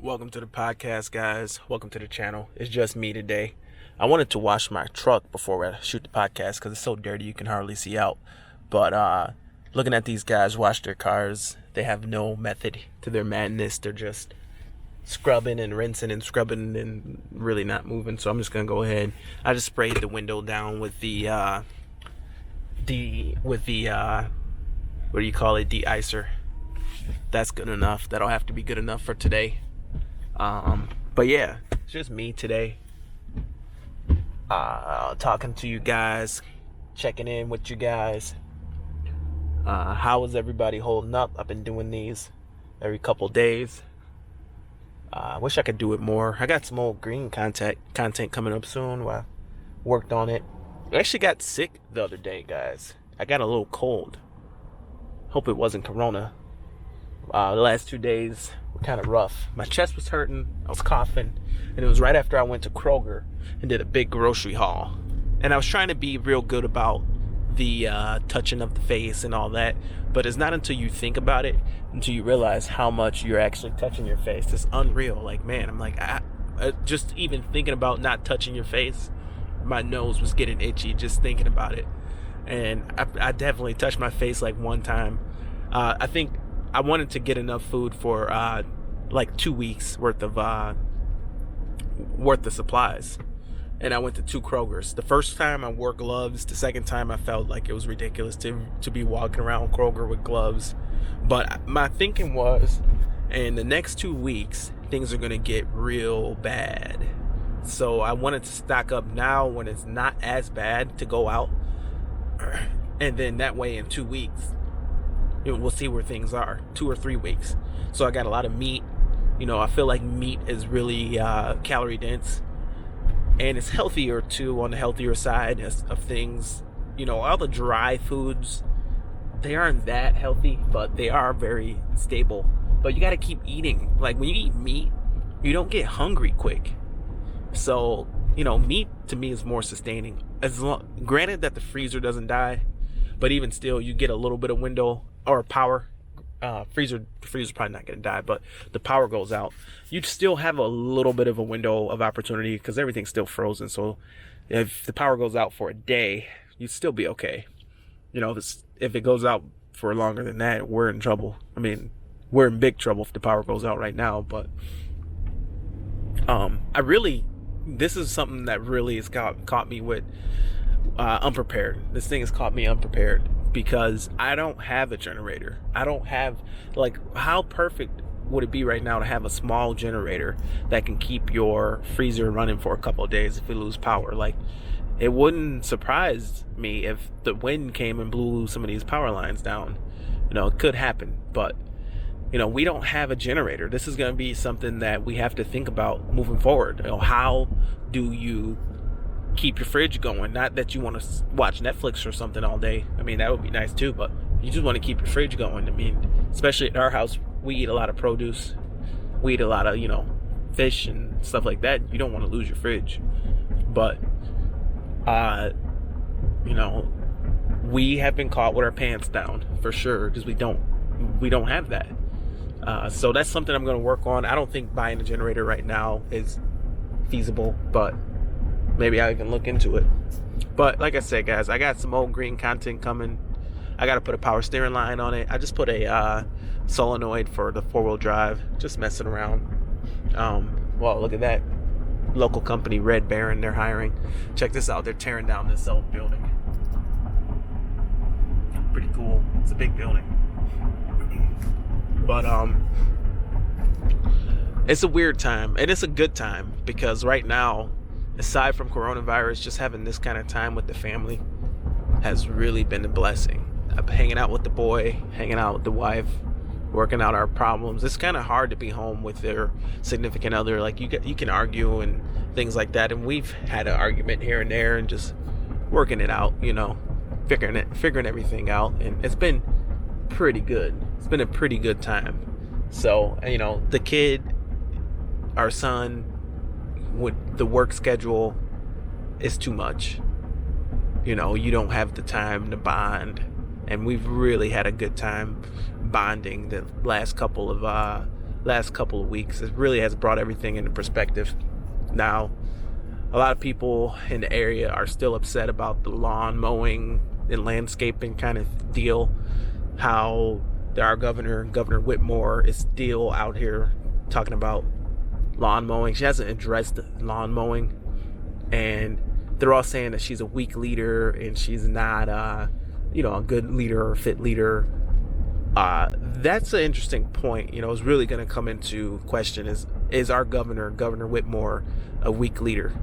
Welcome to the podcast, guys. Welcome to the channel. It's just me today. I wanted to wash my truck before I shoot the podcast because it's so dirty you can hardly see out. But looking at these guys wash their cars, they have no method to their madness. They're just scrubbing and rinsing and scrubbing and really not moving. So I'm just gonna go ahead. I just sprayed the window down with the what do you call it? De-icer. That's good enough. That'll have to be good enough for today. But yeah, it's just me today. Talking to you guys, checking in with you guys. How is everybody holding up? I've been doing these every couple days. I wish I could do it more. I got some old green content coming up soon. I worked on it. I actually got sick the other day, guys. I got a little cold. Hope it wasn't corona. The last 2 days were kind of rough. My chest was hurting, I was coughing, and it was right after I went to Kroger and did a big grocery haul. And I was trying to be real good about the touching of the face and all that, but it's not until you think about it, until you realize how much you're actually touching your face. It's unreal. Like, man, I'm like, just even thinking about not touching your face, my nose was getting itchy just thinking about it. And I definitely touched my face like one time. I think I wanted to get enough food for like 2 weeks worth of supplies, and I went to 2 Krogers. The first time I wore gloves. The second time I felt like it was ridiculous to be walking around Kroger with gloves. But my thinking was, in the next 2 weeks, things are gonna get real bad. So I wanted to stock up now when it's not as bad to go out, and then that way in 2 weeks. We'll see where things are, 2 or 3 weeks. So I got a lot of meat. I feel like meat is really calorie dense, and it's healthier too, on the healthier side of things. All the dry foods, they aren't that healthy, but they are very stable. But you got to keep eating. Like, when you eat meat, you don't get hungry quick. So meat to me is more sustaining. Granted that the freezer doesn't die, but even still, you get a little bit of window or power. The freezer's probably not going to die, but the power goes out. You'd still have a little bit of a window of opportunity because everything's still frozen. So if the power goes out for a day, you'd still be okay. If it goes out for longer than that, we're in trouble. I mean, we're in big trouble if the power goes out right now. But this is something that really has caught me with unprepared. This thing has caught me unprepared because I don't have a generator. I don't have, how perfect would it be right now to have a small generator that can keep your freezer running for a couple of days if we lose power? It wouldn't surprise me if the wind came and blew some of these power lines down. It could happen, but we don't have a generator. This is going to be something that we have to think about moving forward. How do you keep your fridge going? Not that you want to watch Netflix or something all day. I mean, that would be nice too, but you just want to keep your fridge going. I mean, especially at our house, we eat a lot of produce. We eat a lot of, fish and stuff like that. You don't want to lose your fridge. But, we have been caught with our pants down for sure because we don't have that. So that's something I'm going to work on. I don't think buying a generator right now is feasible, but maybe I'll even look into it. But like I said, guys, I got some old green content coming. I got to put a power steering line on it. I just put a solenoid for the 4-wheel drive. Just messing around. Well, look at that. Local company, Red Baron, they're hiring. Check this out. They're tearing down this old building. Pretty cool. It's a big building. But it's a weird time, and it's a good time because right now, aside from coronavirus, just having this kind of time with the family has really been a blessing. I'm hanging out with the boy, hanging out with the wife, working out our problems. It's kind of hard to be home with their significant other. Like, you can argue and things like that, and we've had an argument here and there and just working it out, figuring everything out, and it's been pretty good. It's been a pretty good time. So, the kid, our son, with the work schedule, is too much. You don't have the time to bond, and we've really had a good time bonding the last couple of last couple of weeks. It really has brought everything into perspective. Now, a lot of people in the area are still upset about the lawn mowing and landscaping kind of deal. How our Governor Whitmer, is still out here talking about lawn mowing. She hasn't addressed lawn mowing, and they're all saying that she's a weak leader and she's not a good leader or fit leader. That's an interesting point. It's really going to come into question is our Governor Whitmer a weak leader?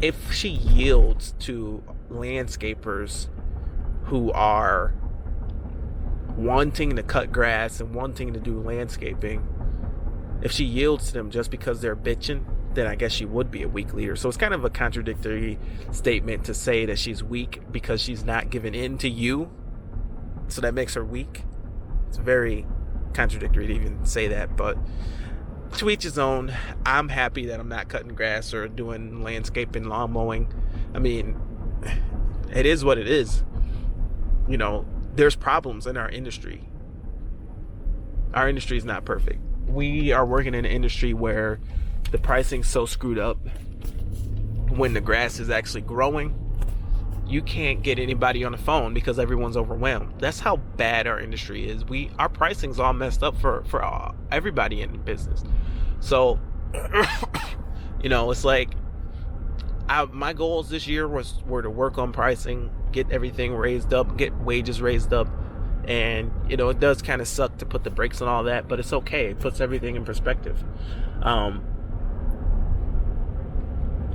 If she yields to landscapers who are wanting to cut grass and wanting to do landscaping, if she yields to them just because they're bitching, then I guess she would be a weak leader. So it's kind of a contradictory statement to say that she's weak because she's not giving in to you, so that makes her weak. It's very contradictory to even say that, but to each his own. I'm happy that I'm not cutting grass or doing landscaping, lawn mowing. I mean, it is what it is. There's problems in our industry. Our industry is not perfect. We are working in an industry where the pricing's so screwed up. When the grass is actually growing, you can't get anybody on the phone because everyone's overwhelmed. That's how bad our industry is. Our pricing's all messed up for everybody in the business. So, it's like my goals this year were to work on pricing, get everything raised up, get wages raised up. And, it does kind of suck to put the brakes on all that, but it's okay. It puts everything in perspective.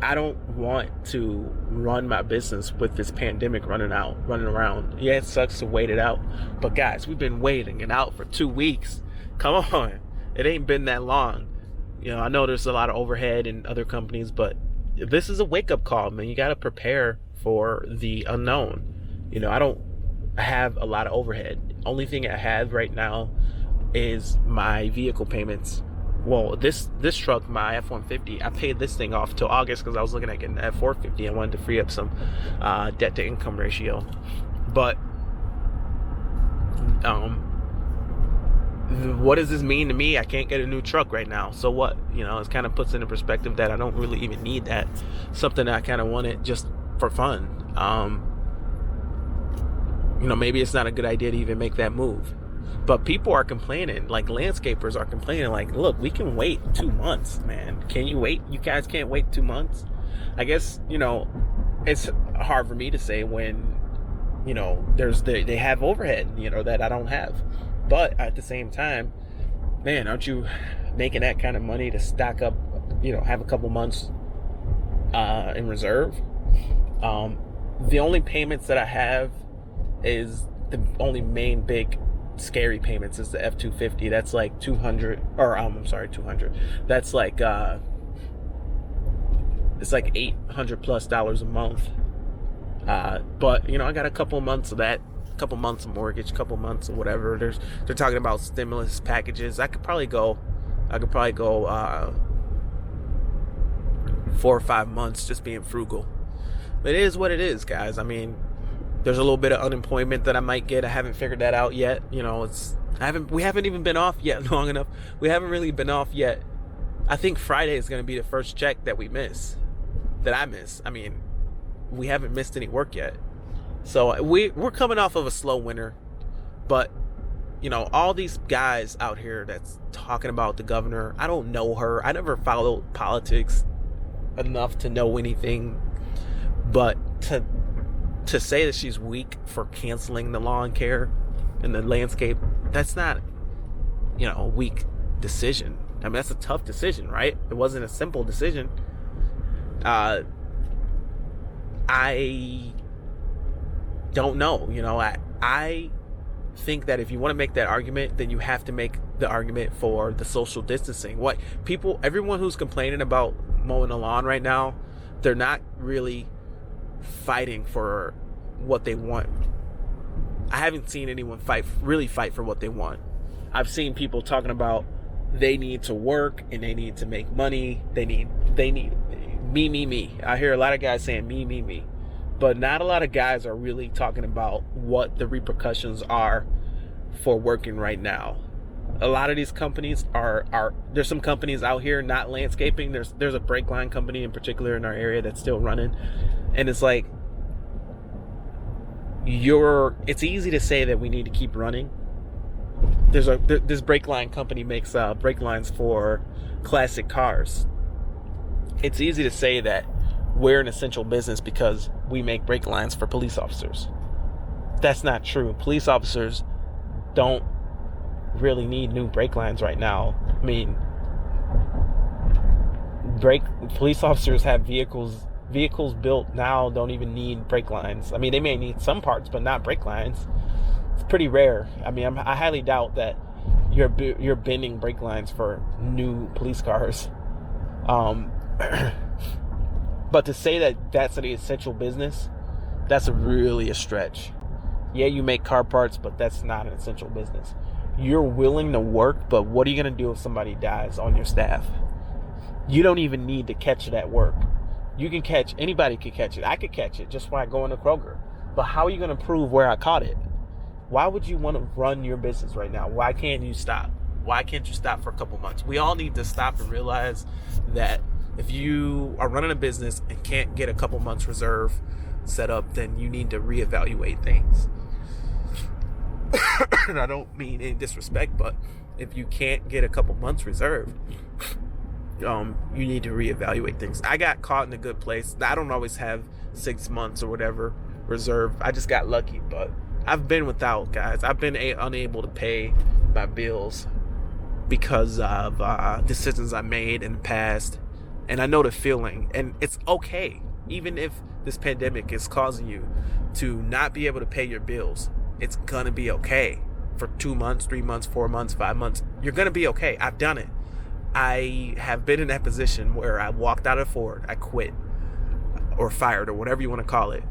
I don't want to run my business with this pandemic running around. Yeah, it sucks to wait it out. But guys, we've been waiting it out for 2 weeks. Come on. It ain't been that long. I know there's a lot of overhead in other companies, but this is a wake-up call, man. You got to prepare for the unknown. I have a lot of overhead. Only thing I have right now is my vehicle payments. Well, this truck, my F-150, I paid this thing off till August because I was looking at getting an F-450. I wanted to free up some debt to income ratio. But what does this mean to me? I can't get a new truck right now. So what? It kind of puts into perspective that I don't really even need that. Something that I kind of wanted just for fun. Maybe it's not a good idea to even make that move. But people are complaining, like landscapers are complaining, like, look, we can wait 2 months, man. Can you wait? You guys can't wait 2 months? I guess, it's hard for me to say when, they have overhead, that I don't have. But at the same time, man, aren't you making that kind of money to stock up, have a couple months in reserve? The only payments that I have is the only main big scary payments is the F-250. That's like 200. That's like it's like $800+ a month. But I got a couple months of that, a couple months of mortgage, a couple months of whatever. They're talking about stimulus packages. I could probably go 4 or 5 months just being frugal. But it is what it is, guys. I mean, there's a little bit of unemployment that I might get. I haven't figured that out yet. We haven't even been off yet long enough. We haven't really been off yet. I think Friday is going to be the first check that I miss. I mean, we haven't missed any work yet. So we're coming off of a slow winter. But, all these guys out here that's talking about the governor, I don't know her. I never followed politics enough to know anything. But to say that she's weak for canceling the lawn care and the landscape, that's not, a weak decision. I mean, that's a tough decision, right? It wasn't a simple decision. I don't know. I think that if you want to make that argument, then you have to make the argument for the social distancing. Everyone who's complaining about mowing the lawn right now, they're not really fighting for what they want. I haven't seen anyone really fight for what they want. I've seen people talking about they need to work and they need to make money. They need me. I hear a lot of guys saying me. But not a lot of guys are really talking about what the repercussions are for working right now. a lot of these companies are there's some companies out here not landscaping. There's a brake line company in particular in our area that's still running, and it's like it's easy to say that we need to keep running. This brake line company makes brake lines for classic cars. It's easy to say that we're an essential business because we make brake lines for police officers. That's not true. Police officers don't really need new brake lines right now. I mean, police officers have vehicles built now don't even need brake lines. I mean, they may need some parts, but not brake lines. It's pretty rare. I mean, I highly doubt that you're bending brake lines for new police cars. But to say that that's an essential business, that's really a stretch. Yeah, you make car parts, but that's not an essential business. You're willing to work, but what are you going to do if somebody dies on your staff? You don't even need to catch that work. Anybody can catch it. I could catch it just by going to Kroger. But how are you going to prove where I caught it? Why would you want to run your business right now? Why can't you stop? Why can't you stop for a couple months? We all need to stop and realize that if you are running a business and can't get a couple months reserve set up, then you need to reevaluate things. And I don't mean any disrespect, but if you can't get a couple months reserved, you need to reevaluate things. I got caught in a good place. I don't always have 6 months or whatever reserved. I just got lucky, but I've been without, guys. I've been unable to pay my bills because of decisions I made in the past. And I know the feeling, and it's okay. Even if this pandemic is causing you to not be able to pay your bills, it's gonna be okay. For 2 months, 3 months, 4 months, 5 months, you're gonna be okay. I've done it. I have been in that position where I walked out of Ford, I quit, or fired, or whatever you want to call it.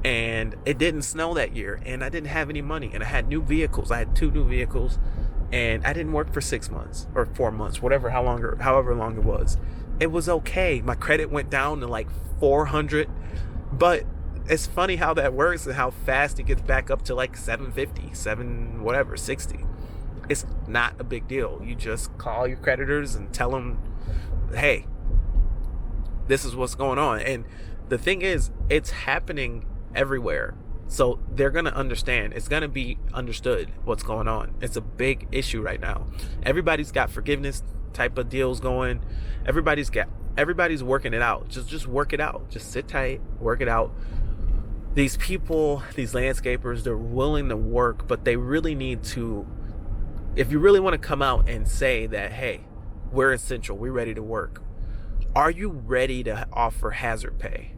And it didn't snow that year, and I didn't have any money, and I had new vehicles. I had 2 new vehicles, and I didn't work for 6 months or 4 months, however long it was. It was okay. My credit went down to like 400, but it's funny how that works and how fast it gets back up to like 750, 60. It's not a big deal. You just call your creditors and tell them, hey, this is what's going on. And the thing is, it's happening everywhere. So they're going to understand. It's going to be understood what's going on. It's a big issue right now. Everybody's got forgiveness type of deals going. Everybody's working it out. Just work it out. Just sit tight, work it out. These people, these landscapers, they're willing to work, but they really need to, if you really want to come out and say that, hey, we're essential, we're ready to work, are you ready to offer hazard pay?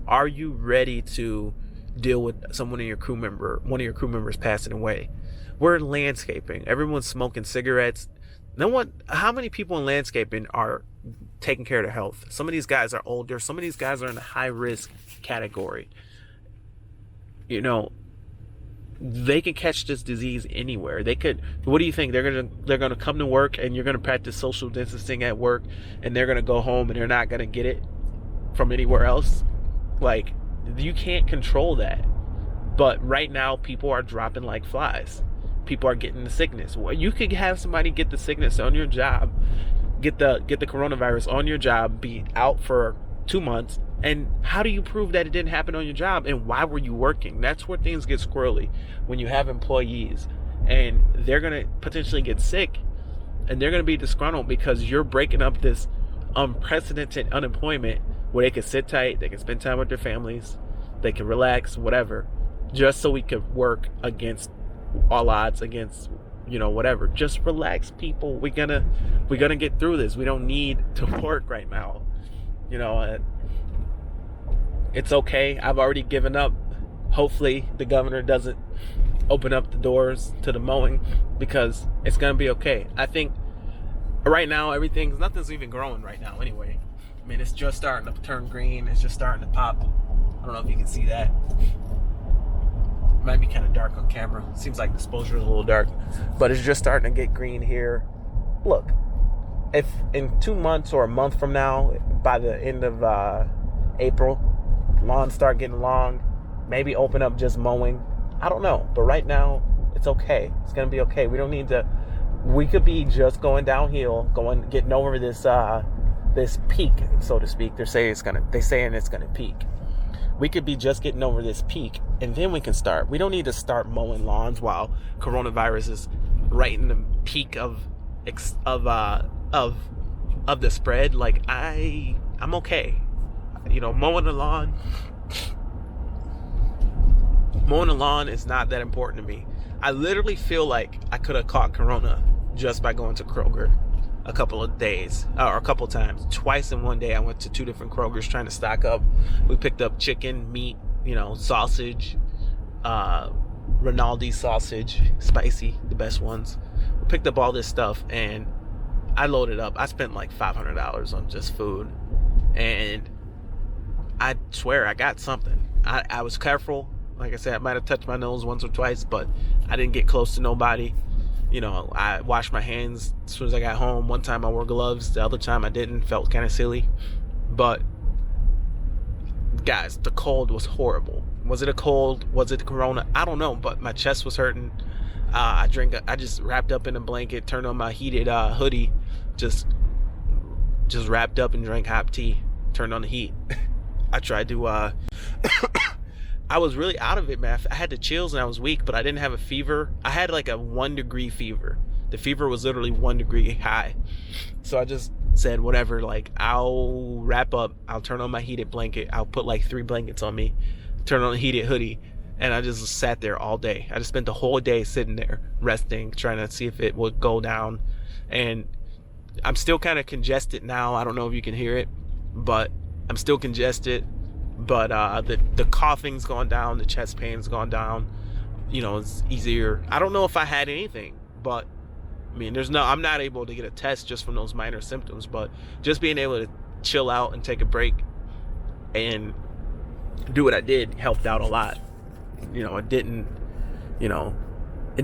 Are you ready to deal with one of your crew members passing away? We're in landscaping. Everyone's smoking cigarettes. How many people in landscaping are taking care of their health? Some of these guys are older. Some of these guys are in the high risk category. You know, they can catch this disease anywhere. They could. What do you think? They're gonna come to work and you're gonna practice social distancing at work, and they're gonna go home and they're not gonna get it from anywhere else? Like, you can't control that. But right now, people are dropping like flies. People are getting the sickness. Well, you could have somebody get the sickness on your job, get the coronavirus on your job, be out for 2 months. And how do you prove that it didn't happen on your job? And why were you working? That's where things get squirrely. When you have employees and they're going to potentially get sick and they're going to be disgruntled because you're breaking up this unprecedented unemployment where they can sit tight, they can spend time with their families, they can relax, whatever, just so we could work against all odds, against, whatever. Just relax, people. We're gonna get through this. We don't need to work right now. It's okay. I've already given up. Hopefully the governor doesn't open up the doors to the mowing, because it's going to be okay. I think right now nothing's even growing right now anyway. I mean, it's just starting to turn green. It's just starting to pop. I don't know if you can see that. It might be kind of dark on camera. Seems like the exposure is a little dark, but it's just starting to get green here. Look, if in 2 months or a month from now, by the end of April, lawns start getting long, maybe open up just mowing. I don't know, but right now it's okay. It's gonna be okay. We don't need to we could be just going downhill, getting over this peak, so to speak. They saying it's gonna peak. We could be just getting over this peak, and then we can start. We don't need to start mowing lawns while coronavirus is right in the peak of the spread. Like, I'm okay. Mowing the lawn is not that important to me. I literally feel like I could have caught corona just by going to Kroger a couple of days, or a couple times. Twice in one day, I went to 2 different Krogers trying to stock up. We picked up chicken, meat, sausage, Rinaldi sausage, spicy, the best ones. We picked up all this stuff, and I loaded up. I spent like $500 on just food, and I swear I got something. I was careful. Like I said, I might have touched my nose once or twice, but I didn't get close to nobody. I washed my hands as soon as I got home. One time I wore gloves. The other time I didn't. Felt kind of silly. But, guys, the cold was horrible. Was it a cold? Was it the corona? I don't know, but my chest was hurting. I just wrapped up in a blanket, turned on my heated hoodie, just wrapped up and drank hot tea, turned on the heat. I tried to... I was really out of it, man. I had the chills and I was weak, but I didn't have a fever. I had like a 1-degree fever. The fever was literally 1 degree high. So I just said, whatever, like, I'll wrap up. I'll turn on my heated blanket. I'll put like 3 blankets on me, turn on a heated hoodie. And I just sat there all day. I just spent the whole day sitting there, resting, trying to see if it would go down. And I'm still kind of congested now. I don't know if you can hear it, but I'm still congested. But the coughing's gone down, the chest pain's gone down. It's easier. I don't know if I had anything, but I mean, I'm not able to get a test just from those minor symptoms. But just being able to chill out and take a break and do what I did helped out a lot. It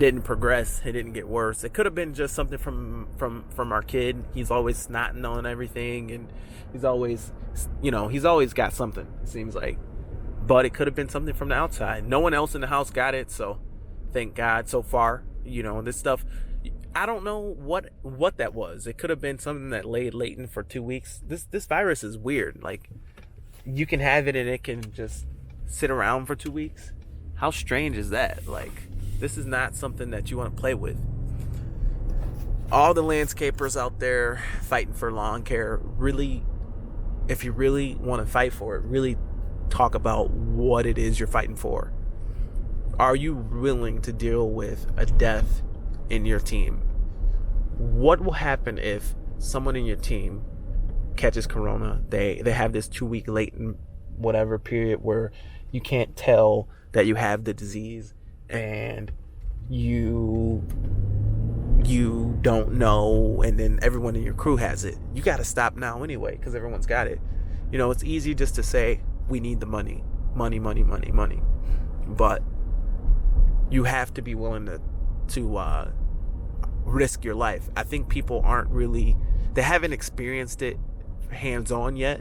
didn't progress. It didn't get worse. It could have been just something from our kid. He's always snotting on everything, and he's always got something, it seems like. But it could have been something from the outside. No one else in the house got it, so thank God so far. This stuff, I don't know what that was. It could have been something that laid latent for 2 weeks. This virus is weird. Like, you can have it and it can just sit around for 2 weeks. How strange is that? Like, this is not something that you want to play with. All the landscapers out there fighting for lawn care, really, if you really want to fight for it, really talk about what it is you're fighting for. Are you willing to deal with a death in your team? What will happen if someone in your team catches corona? They have this 2-week latent whatever period where you can't tell that you have the disease, and you don't know, and then everyone in your crew has it. You got to stop now anyway, because everyone's got it. It's easy just to say, we need the money, but you have to be willing to risk your life. I think people they haven't experienced it hands-on yet.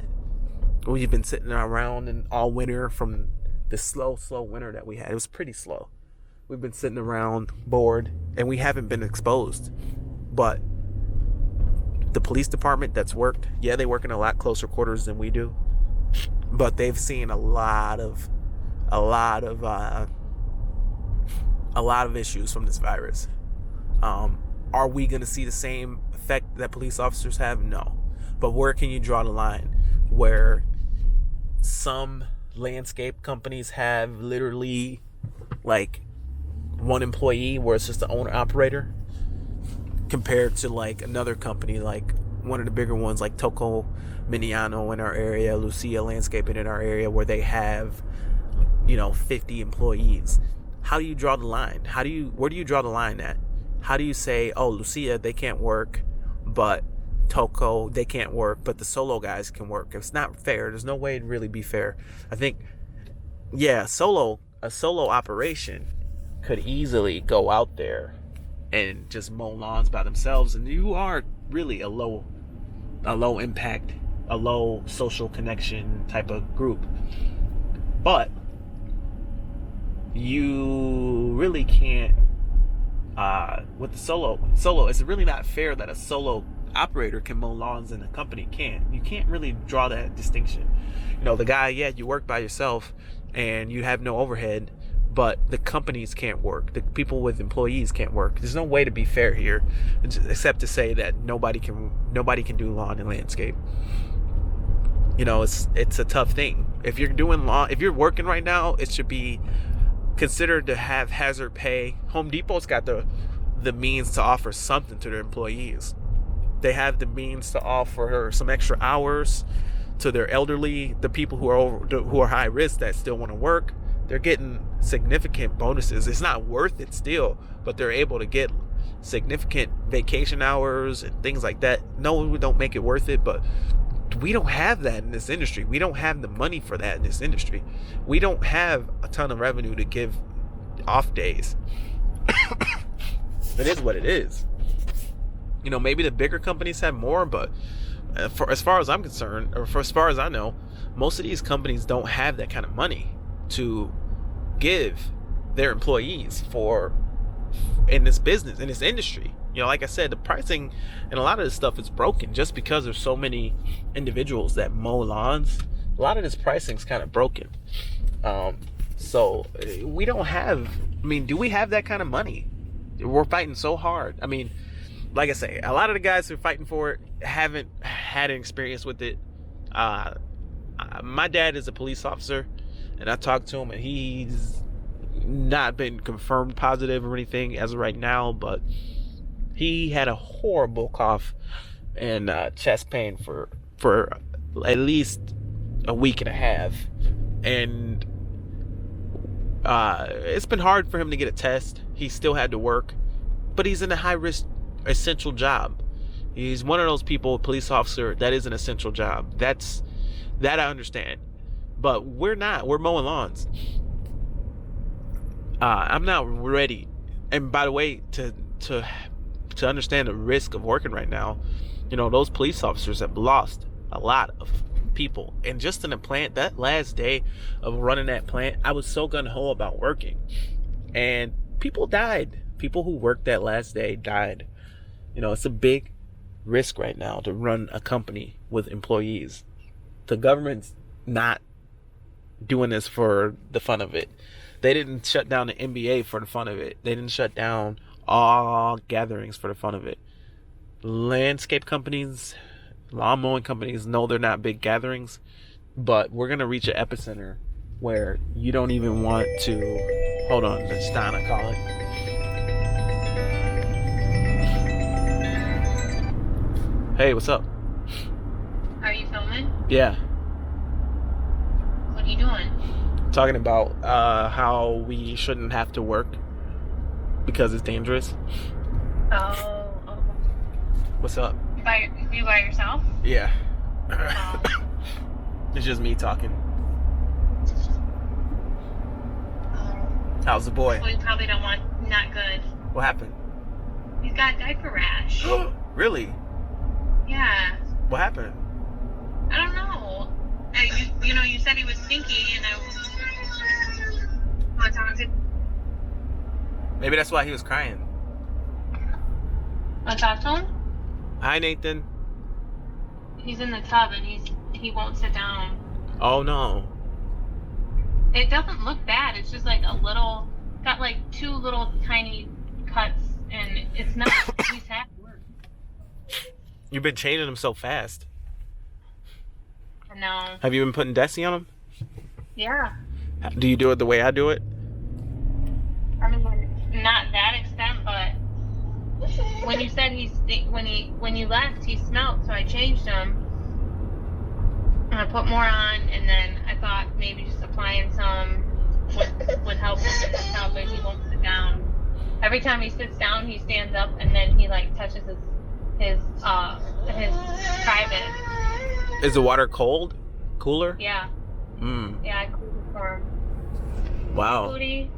We've been sitting around and all winter, from the slow winter that we had. It was pretty slow. We've been sitting around bored, and we haven't been exposed. But the police department that's worked, they work in a lot closer quarters than we do, but they've seen a lot of issues from this virus. Are we going to see the same effect that police officers have? No. But where can you draw the line? Where some landscape companies have literally like 1 employee, where it's just the owner operator, compared to like another company, like one of the bigger ones like Toco Miniano in our area, Lucia Landscaping in our area, where they have 50 employees. How do you draw the line? Where do you draw the line at? How do you say, oh, Lucia, they can't work, but Toco, they can't work, but the solo guys can work? It's not fair. There's no way to really be fair. I think, a solo operation could easily go out there and just mow lawns by themselves, and you are really a low impact, a low social connection type of group. But you really can't with the solo, it's really not fair that a solo operator can mow lawns and a company can't. You can't really draw that distinction. You know, the guy, yeah, you work by yourself and you have no overhead, but the companies can't work. The people with employees can't work. There's no way to be fair here, except to say that nobody can do lawn and landscape. You know, it's a tough thing. If you're doing lawn, if you're working right now, it should be considered to have hazard pay. Home Depot's got the means to offer something to their employees. They have the means to offer some extra hours to their elderly, the people who are high risk that still want to work. They're getting significant bonuses. It's not worth it still, but they're able to get significant vacation hours and things like that. No, we don't make it worth it, but we don't have that in this industry. We don't have the money for that in this industry. We don't have a ton of revenue to give off days. It is what it is. You know, maybe the bigger companies have more, but for as far as I'm concerned, or for as far as I know, most of these companies don't have that kind of money to give their employees in this business, in this industry. You know, like I said, the pricing and a lot of this stuff is broken just because there's so many individuals that mow lawns. A lot of this pricing is kind of broken. So we don't have, I mean, do we have that kind of money? We're fighting so hard. I mean, like I say, a lot of the guys who are fighting for it haven't had an experience with it. My dad is a police officer, and I talked to him, and he's not been confirmed positive or anything as of right now, but he had a horrible cough and chest pain for at least a week and a half, and it's been hard for him to get a test. He still had to work, but he's in a high risk essential job. He's one of those people, police officer, that is an essential job. That I understand, but we're not. We're mowing lawns. I'm not ready. And by the way, to understand the risk of working right now, you know, those police officers have lost a lot of people. And just in the plant, that last day of running that plant, I was so gung-ho about working, and people died. People who worked that last day died. You know, it's a big risk right now to run a company with employees. The government's not doing this for the fun of it. They didn't shut down the NBA for the fun of it. They didn't shut down all gatherings for the fun of it. Landscape companies, lawn mowing companies, no, they're not big gatherings, but we're going to reach an epicenter where you don't even want to. Hold on, it's Donna calling. Hey, what's up? Are you filming? Yeah. What are you doing? Talking about how we shouldn't have to work because it's dangerous. Oh. What's up? You by yourself? Yeah. Oh. It's just me talking. How's the boy? Well, you probably don't want. Not good. What happened? He's got diaper rash. Really? Yeah. What happened? I don't know. You said he was stinky, and I want to talk to. Maybe that's why he was crying. Want to talk to him? Hi, Nathan. He's in the tub, and he won't sit down. Oh no. It doesn't look bad. It's just like got like 2 little tiny cuts, and it's not. He's had work. You've been changing him so fast. No. Have you been putting Desi on him? Yeah. Do you do it the way I do it? I mean, not that extent, but when you said when you left, he smelled, so I changed him. And I put more on, and then I thought maybe just applying some would help him in the tub, but he won't sit down. Every time he sits down, he stands up, and then he like touches his private. Is the water cold? Cooler? Yeah. Yeah, I cooled it for him. Wow. Booty.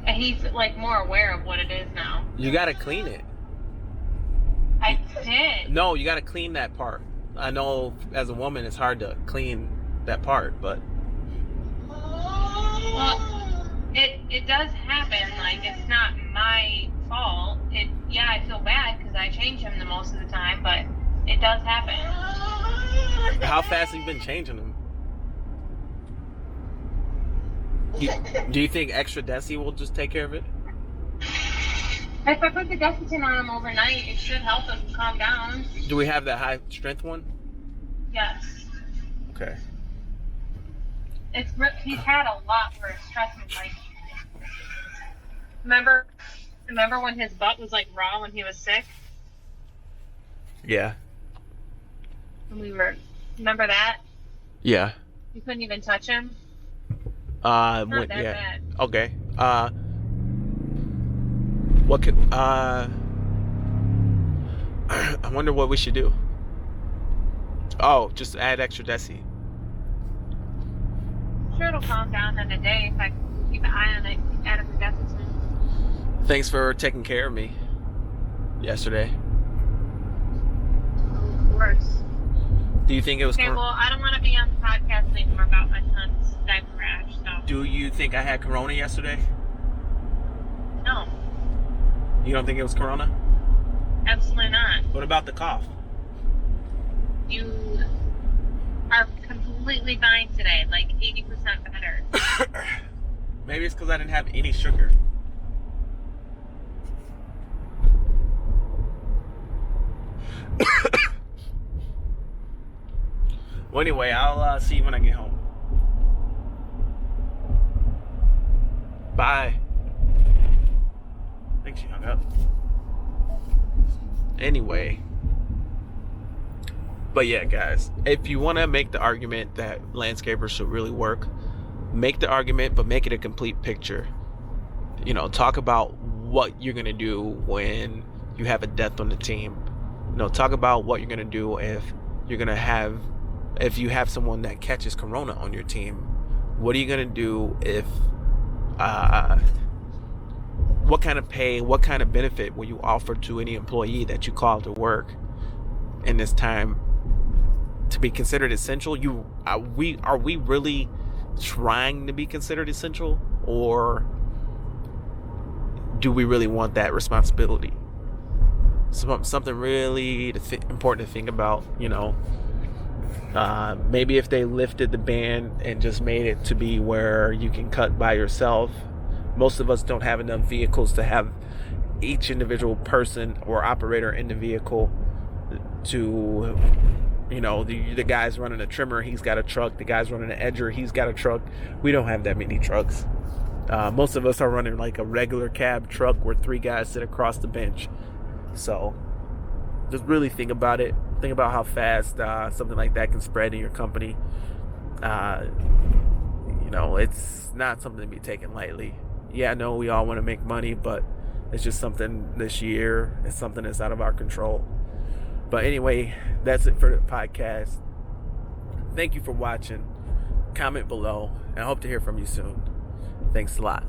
And he's like more aware of what it is now. You gotta clean it. I did. No, you gotta clean that part. I know as a woman it's hard to clean that part, but Well, it does happen. Like, it's not my fault. I feel bad because I change him the most of the time, but it does happen. How fast have you been changing them? Do you think extra Desi will just take care of it? If I put the Desitin on him overnight, it should help him calm down. Do we have that high strength one? Yes. Okay. He's had a lot where it's stressed me. Like, remember when his butt was like raw when he was sick? Yeah. Remember that? Yeah. You couldn't even touch him? Not that bad. Okay. What could I wonder what we should do. Oh, just add extra Desi. I'm sure it'll calm down in a day if I keep an eye on it, add a Desitin. Thanks for taking care of me yesterday. Of course. Do you think it was okay? Well, I don't want to be on the podcast anymore about my son's diaper rash. So. Do you think I had corona yesterday? No. You don't think it was corona? Absolutely not. What about the cough? You are completely fine today, like 80% better. Maybe it's because I didn't have any sugar. Well, anyway, I'll see you when I get home. Bye. I think she hung up. Anyway. But yeah, guys, if you want to make the argument that landscapers should really work, make the argument, but make it a complete picture. You know, talk about what you're going to do when you have a death on the team. You know, talk about what you're going to do if you have someone that catches corona on your team. What are you going to do if what kind of pay, what kind of benefit will you offer to any employee that you call to work in this time to be considered essential? Are we really trying to be considered essential, or do we really want that responsibility? Something really important to think about. You know, maybe if they lifted the ban and just made it to be where you can cut by yourself. Most of us don't have enough vehicles to have each individual person or operator in the vehicle to, you know, the guy's running a trimmer, he's got a truck. The guy's running an edger, he's got a truck. We don't have that many trucks. Most of us are running like a regular cab truck where 3 guys sit across the bench. So just really think about it. Think about how fast something like that can spread in your company. You know, it's not something to be taken lightly. Yeah, I know we all want to make money, but it's just something this year. It's something that's out of our control. But anyway, that's it for the podcast. Thank you for watching. Comment below, and I hope to hear from you soon. Thanks a lot.